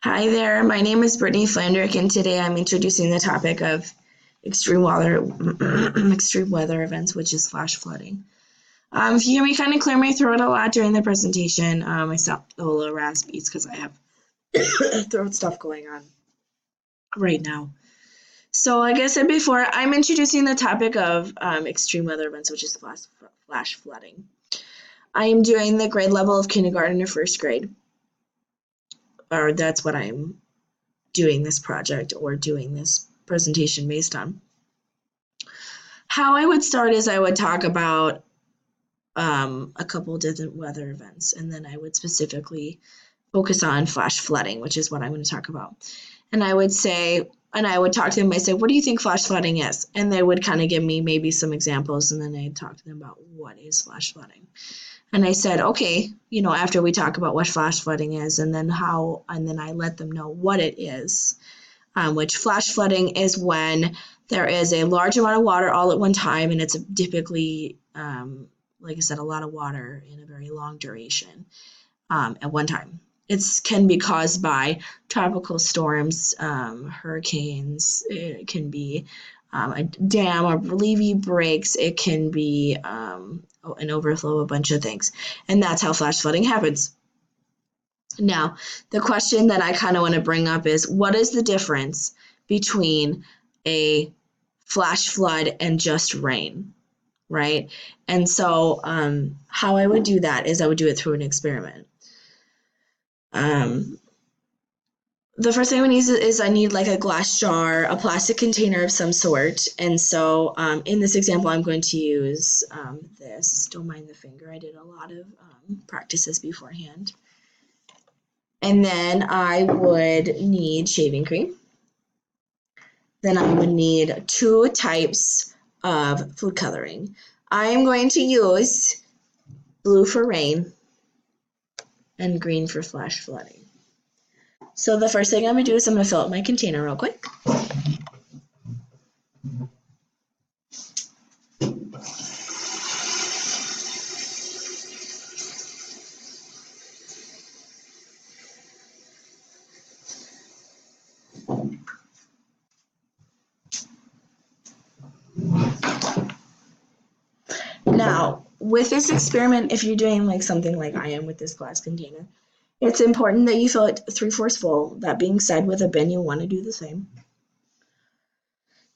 Hi there, my name is Brittany Flandrick, and today I'm introducing the topic of extreme weather, extreme weather events, which is flash flooding. If you hear me kind of clear my throat a lot during the presentation, I sound a little raspy. It's because I have throat stuff going on right now. So, like I said before, I'm introducing the topic of extreme weather events, which is flash flooding. I am doing the grade level of kindergarten to first grade, or that's what I'm doing this project or doing this presentation based on. How I would start is I would talk about a couple different weather events, and then I would specifically focus on flash flooding, which is what I'm going to talk about. And I would say, and I would talk to them. I say, "What do you think flash flooding is?" And they would kind of give me maybe some examples, and then I'd talk to them about what is flash flooding. And I said, "Okay, after we talk about what flash flooding is, and then I let them know what it is." Which flash flooding is when there is a large amount of water all at one time, and it's typically, like I said, a lot of water in a very long duration at one time. It can be caused by tropical storms, hurricanes. It can be a dam or levee breaks. It can be an overflow, a bunch of things. And that's how flash flooding happens. Now, the question that I kind of want to bring up is what is the difference between a flash flood and just rain, right? And so, how I would do that is I would do it through an experiment. Um, the first thing I need is I need like a glass jar, a plastic container of some sort. And so, in this example, I'm going to use this. Don't mind the finger. I did a lot of practices beforehand. And then I would need shaving cream. Then I would need 2 types of food coloring. I am going to use blue for rain and green for flash flooding. So the first thing I'm going to do is I'm going to fill up my container real quick. Now, with this experiment, if you're doing like something like I am with this glass container, it's important that you fill it 3/4 full. That being said, with a bin, you want to do the same.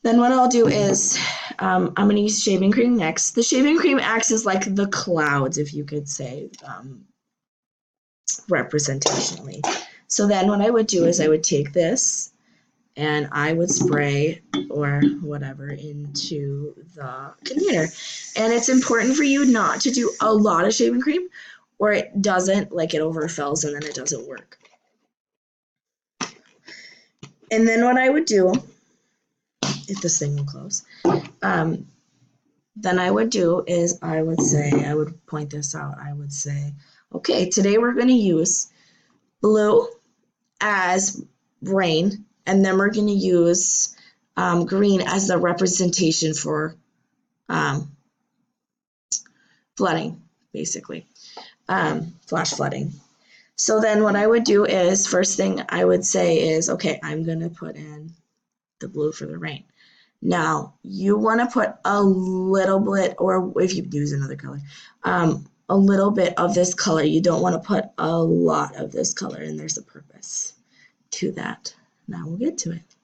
Then what I'll do is I'm going to use shaving cream next. The shaving cream acts as like the clouds, if you could say, representationally. So then what I would do is I would take this and I would spray or whatever into the container. And it's important for you not to do a lot of shaving cream or it doesn't, like it overfills and then it doesn't work. And then what I would do, if this thing will close, then I would do is I would point this out. I would say, okay, today we're going to use blue as rain, and then we're going to use green as the representation for flooding, basically, flash flooding. So then what I would do is, first thing I would say is, okay, I'm going to put in the blue for the rain. Now, you want to put a little bit, or if you use another color, a little bit of this color. You don't want to put a lot of this color, and there's a purpose to that. Now we'll get to it.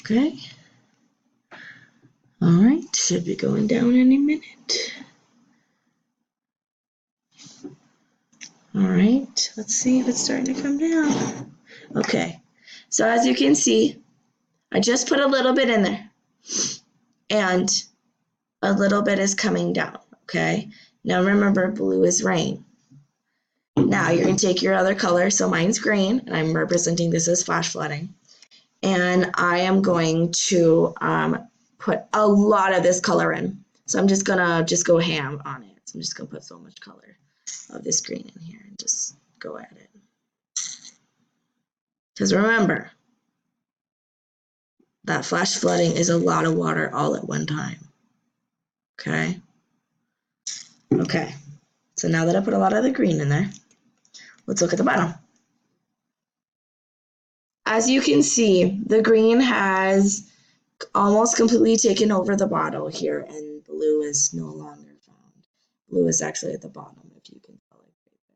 Okay. All right, should be going down any minute. All right, let's see if it's starting to come down. Okay, so as you can see, I just put a little bit in there, and a little bit is coming down, okay? Now remember, blue is rain. Now you're going to take your other color, so mine's green, and I'm representing this as flash flooding. And I am going to put a lot of this color in. So I'm just gonna go ham on it. So I'm just gonna put so much color of this green in here and just go at it. Because remember, that flash flooding is a lot of water all at one time. Okay? Okay. So now that I put a lot of the green in there, let's look at the bottom. As you can see, the green has almost completely taken over the bottle here, and blue is no longer found. Blue is actually at the bottom, if you can tell it right there.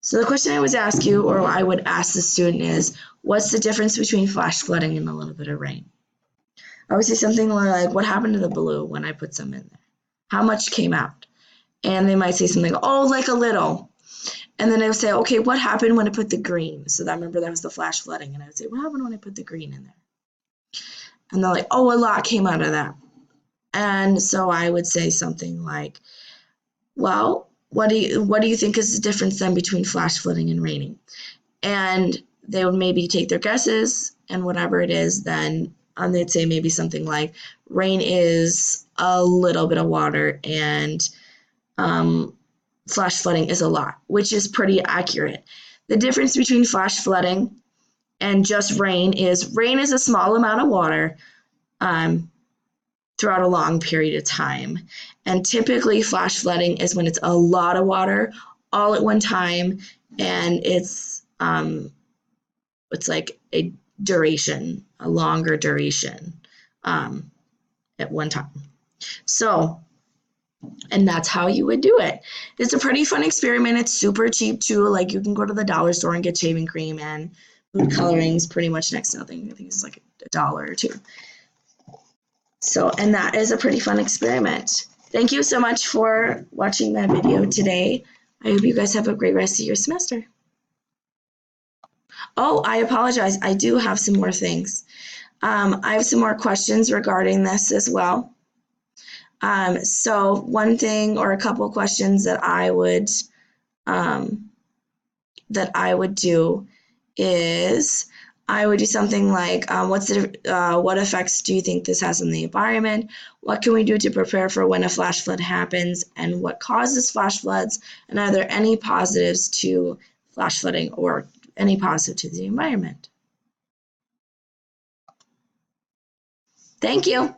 So the question I would ask you, or I would ask the student is, what's the difference between flash flooding and a little bit of rain? I would say something like, what happened to the blue when I put some in there? How much came out? And they might say something, oh, like a little. And then I would say, okay, what happened when I put the green? So that, remember, that was the flash flooding. And I would say, what happened when I put the green in there? And they're like, oh, a lot came out of that. And so I would say something like, well, what do you think is the difference then between flash flooding and raining? And they would maybe take their guesses, and whatever it is, then they'd say maybe something like, rain is a little bit of water, and flash flooding is a lot, which is pretty accurate. The difference between flash flooding and just rain is a small amount of water throughout a long period of time. And typically flash flooding is when it's a lot of water all at one time, and it's like a longer duration at one time. So, and that's how you would do it. It's a pretty fun experiment. It's super cheap too. Like, you can go to the dollar store and get shaving cream and food colorings pretty much next to nothing. I think it's like $1 or $2. So, and that is a pretty fun experiment. Thank you so much for watching my video today. I hope you guys have a great rest of your semester. Oh, I apologize. I do have some more things. I have some more questions regarding this as well. So one thing or a couple questions that I would do is I would do something like, what effects do you think this has on the environment? What can we do to prepare for when a flash flood happens? And what causes flash floods? And are there any positives to flash flooding or any positive to the environment? Thank you.